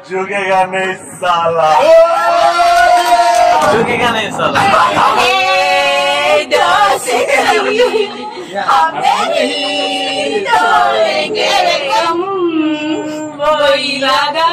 झुकेगा नहीं साला, झुकेगा नहीं साला। हमें नहीं तोड़ेंगे हम, वही लगा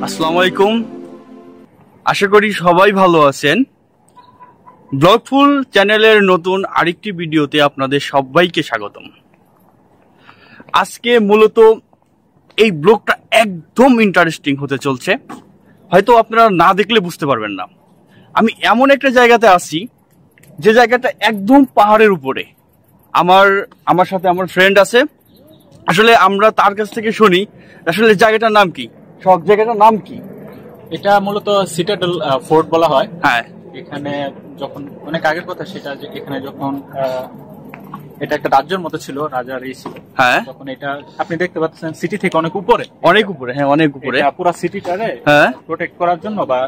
আসসালামু আলাইকুম, আশা করি সবাই ভালো আছেন। ব্লগফুল চ্যানেলের নতুন আরেকটি ভিডিওতে আপনাদের সবাইকে স্বাগতম। আজকে মূলত এই ব্লগটা একদম ইন্টারেস্টিং হতে চলছে, হয়তো আপনারা না দেখলে বুঝতে পারবেন না। আমি এমন একটা জায়গাতে আছি যে জায়গাটা একদম পাহাড়ের উপরে। আমার সাথে আমার ফ্রেন্ড আছে। আসলে আমরা তার কাছ থেকে শুনি আসলে জায়গাটার নাম কি। সব জায়গাটার নাম কি? এটা মূলত সিটাডেল ফোর্ট বলা হয়। হ্যাঁ, এখানে যখন অনেক আগের কথা, সেটা যে এখানে যখন এটা একটা রাজ্যের মতো ছিল, রাজার এই ছিল। হ্যাঁ, তখন এটা আপনি দেখতে পাচ্ছেন সিটি থেকে অনেক উপরে, অনেক উপরে। হ্যাঁ, অনেক উপরে। পুরো সিটিটারে হ্যাঁ প্রোটেক্ট করার জন্য বা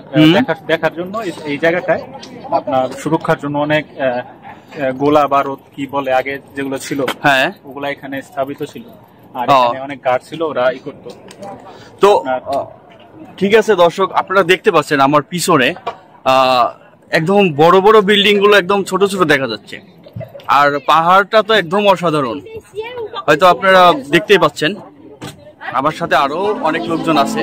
দেখার জন্য এই জায়গাটায় আপনার সুরক্ষার জন্য অনেক গোলা বারুদ কি বলে আগে যেগুলো ছিল, হ্যাঁ, ওগুলা এখানে স্থাপিত ছিল। আর এখানে অনেক গার্ড ছিল, ওরা ই করতো। তো ঠিক আছে দর্শক, আপনারা দেখতে পাচ্ছেন আমার পিছনে একদম বড় বড় বিল্ডিং গুলো একদম ছোট ছোট দেখা যাচ্ছে। আর পাহাড়টা তো একদম অসাধারণ, হয়তো আপনারা দেখতেই পাচ্ছেন। আমার সাথে আরো অনেক লোকজন আছে।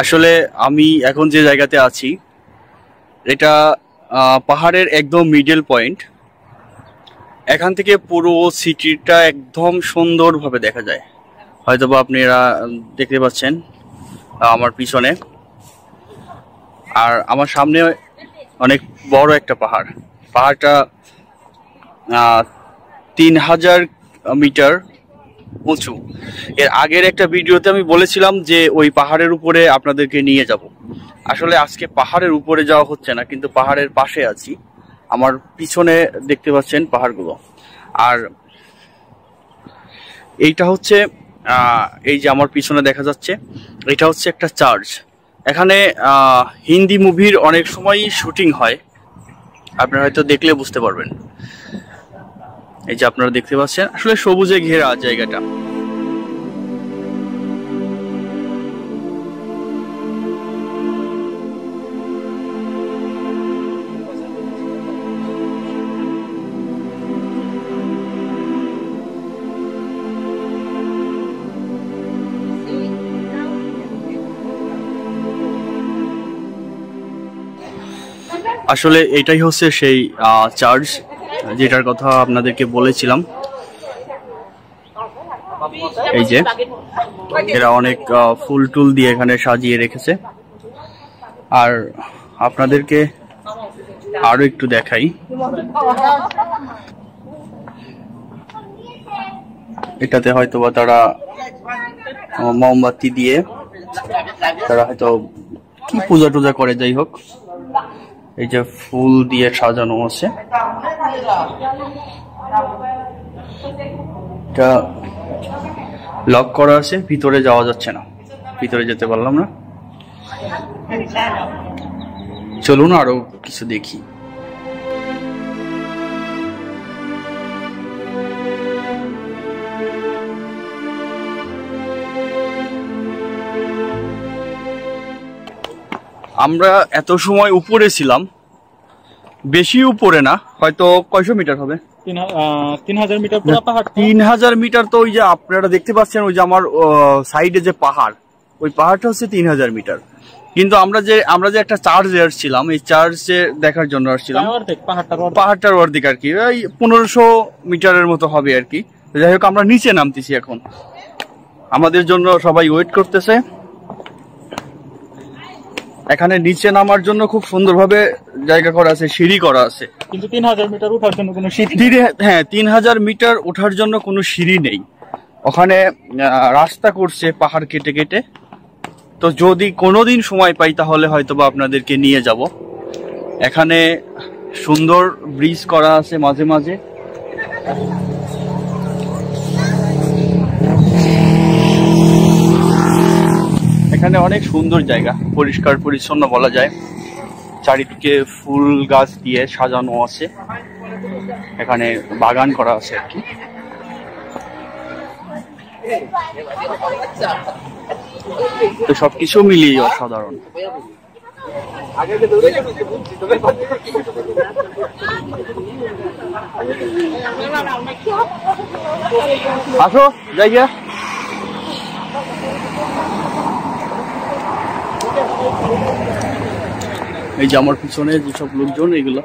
আসলে আমি এখন যে জায়গাতে আছি এটা পাহাড়ের একদম মিডল পয়েন্ট। এখান থেকে পুরো সিটিটা একদম সুন্দরভাবে দেখা যায়। হয়তোবা আপনারা দেখতে পাচ্ছেন আমার পিছনে, আর আমার সামনে অনেক বড় একটা পাহাড়। পাহাড়টা 3000 মিটার উঁচু। এর আগের একটা ভিডিওতে আমি বলেছিলাম যে ওই পাহাড়ের উপরে আপনাদেরকে নিয়ে যাব। আসলে আজকে পাহাড়ের উপরে যাওয়া হচ্ছে না, কিন্তু পাহাড়ের পাশে আছি। আমার পিছনে দেখতে পাচ্ছেন পাহাড়গুলো। আর এইটা হচ্ছে এই যে আমার পিছনে দেখা যাচ্ছে, এটা হচ্ছে একটা চার্চ। এখানে হিন্দি মুভির অনেক সময়ই শুটিং হয়, আপনারা হয়তো দেখলে বুঝতে পারবেন। এই যে আপনারা দেখতে পাচ্ছেন আসলে সবুজে ঘেরা জায়গাটা। আসলে এটাই হচ্ছে সেই চার্চ যেটার কথা আপনাদেরকে বলেছিলাম। এই যে এরা অনেক ফুল টুল দিয়ে এখানে সাজিয়ে রেখেছে। আর আপনাদেরকে আরো একটু দেখাই, এটাতে হয়তোবা তারা মোমবাতি দিয়ে তারা হয়তো কি পূজা টুজা করে, যাই হোক। এই যে ফুল দিয়ে সাজানো আছে, এটা লক করা আছে, ভিতরে যাওয়া যাচ্ছে না, ভিতরে যেতে পারলাম না। চলুন আরো কিছু দেখি। আমরা এত সময় উপরে ছিলাম, বেশি উপরে না, হয়তো কয়শো মিটার হবে, 3000 মিটার পুরো পাহাড়। 3000 মিটার। তো ওই যে আপনারা দেখতে পাচ্ছেন ওই যে আমার সাইডে যে পাহাড়, ওই পাহাড়টা হচ্ছে 3000 মিটার। কিন্তু আমরা যে একটা চার্চে আসছিলাম, এই চার্চে দেখার জন্য আসছিলাম, পাহাড়টার অর্ধেক আর কি, ওই 1500 মিটারের মতো হবে আর কি। যাই হোক, আমরা নিচে নামতেছি এখন, আমাদের জন্য সবাই ওয়েট করতেছে। এখানে নিচে নামার জন্য খুব সুন্দরভাবে জায়গা করা আছে, সিঁড়ি করা আছে, কিন্তু 3000 মিটার ওঠার জন্য কোনো সিঁড়ি, হ্যাঁ 3000 মিটার ওঠার জন্য কোনো সিঁড়ি নেই। ওখানে রাস্তা করছে পাহাড় কেটে কেটে। তো যদি কোনোদিন সময় পাই তাহলে হয়তোবা আপনাদেরকে নিয়ে যাব। এখানে সুন্দর ব্রিজ করা আছে মাঝে মাঝে। এখানে অনেক সুন্দর জায়গা, পরিষ্কার পরিচ্ছন্ন বলা যায়। চারিদিকে ফুল গাছ দিয়ে সাজানো আছে, এখানে বাগান করা আছে আর কি। তো সবকিছু মিলিয়ে অসাধারণ। আসো জায়গা। এই যে আমার পিছনে যেসব লোকজন, এগুলো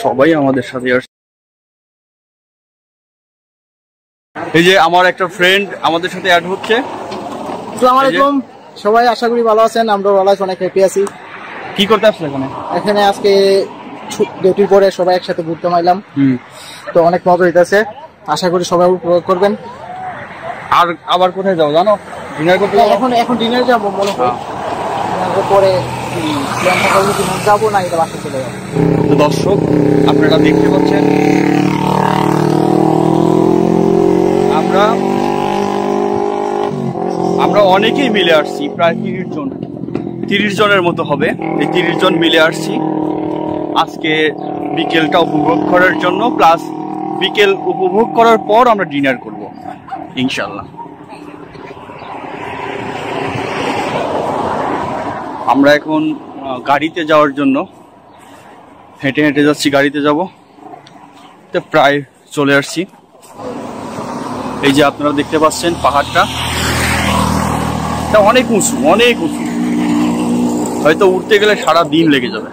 সবাই আমাদের সাথে আসছে। এই যে আমার একটা ফ্রেন্ড আমাদের সাথে অ্যাড হচ্ছে। আসসালামু আলাইকুম, সবাই আশা করি ভালো আছেন। আমরা ভালো আছি, অনেক হ্যাপি আছি। কি করতে আসলে এখানে আজকে ডিউটির পরে সবাই একসাথে ঘুরতে মাইলাম, তো অনেক মজা হইতেছে। আশা করি সবাই উপভোগ করবেন। আর আবার কোথায় যাও জানো? ডিনার করতে এখন ডিনার যাবো মনে হয়, পরে যাবো না, এটা বাসা চলে যাবো। তো দর্শক আপনারা দেখতে পাচ্ছেন আমরা অনেকেই মিলে আসছি, প্রায় 30 জনের মতো হবে। এই 30 জন মিলে আসছি আজকে বিকেলটা উপভোগ করার জন্য, প্লাস বিকেল উপভোগ করার পর আমরা ডিনার করব ইনশাল্লাহ। আমরা এখন গাড়িতে যাওয়ার জন্য হেঁটে হেঁটে যাচ্ছি, গাড়িতে যাব। তো প্রায় চলে আসছি। এই যে আপনারা দেখতে পাচ্ছেন পাহাড়টা, এটা অনেক উঁচু, অনেক উঁচু, হয়তো উঠতে গেলে সারা দিন লেগে যাবে।